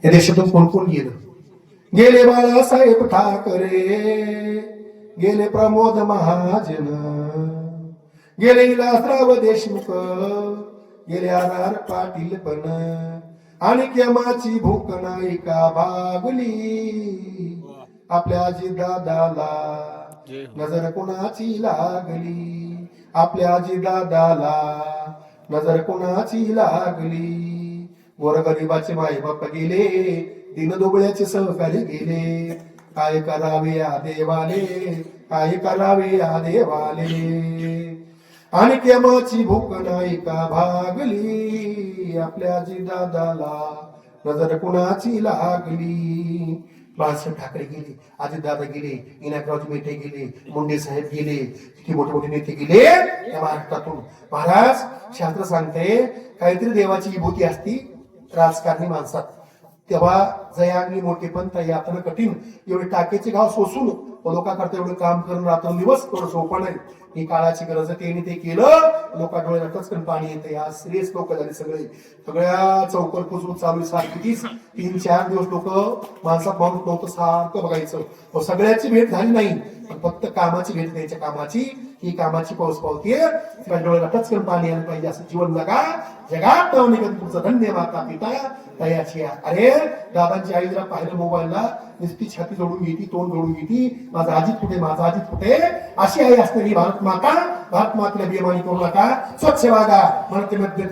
या देशातून कोण कोण गेलं? गेले बाळासाहेब ठाकरे, गेले प्रमोद महाजन, गेले विलासराव देशमुख, गेले आर पाटील पण, आणि केमाची भूक नाही का भागली आपल्या आजीदादाला, नजर कोणाची लागली आपल्या आजीदादाला, नजर कोणाची लागली. गोरगरिबाचे माई बाप गेले, दीनदुबळ्याचे सहकारी गेले, काय करावे या देवाले, काय करावे या देवाले, आणि केमाची भूक नाही का भागली आपल्या आजीदादाला, नजर कुणाची लागली. बाळासाहेब ठाकरे गेले, आजीदादा गेले, इनायकरावजी मेटे गेले, मुंडे साहेब गेले, किती मोठे मोठे नेते गेले या महाराष्ट्रातून. महाराज शास्त्र सांगते काहीतरी देवाची विभूती असती राजकारणी माणसात, तेव्हा जयाग्नी मोठे पण त्या यातना कठीण. एवढे टाकेचे गाव सोसून लोकांकरता एवढं काम करून रात्रंदिवस थोडं सोपं नाही. ही काळाची गरज आहे, त्यांनी ते केलं. लोका डोळ्याला कचकन पाणी येते. या श्रेष्ठ लोक झाले सगळे, सगळ्या चौकट पुसून चालू सारखी 3-4 दिवस लोक माणसात माणूस नव्हतं सारखं बघायचं. सगळ्याची भेट झाली नाही, पण फक्त कामाची भेट द्यायच्या. कामाची ही कामाची पाऊस पावतीये, डोळ्याला कचकन पाणी यायला पाहिजे. असं जीवन जगा, जगात नवनिगत तुमचं धन्य माता पिता तयाची. अरे दादांची आई जरा पाहिलं मोबाईलला, नुसती छाती जोडून घेती, तोंड जोडून घेती, माझा अजित कुठे, माझा अजित कुठे, अशी आई असणारी भारत माता. भारत मातेला बेमानी करू नका, स्वच्छ वागा, म्हणते मध्यत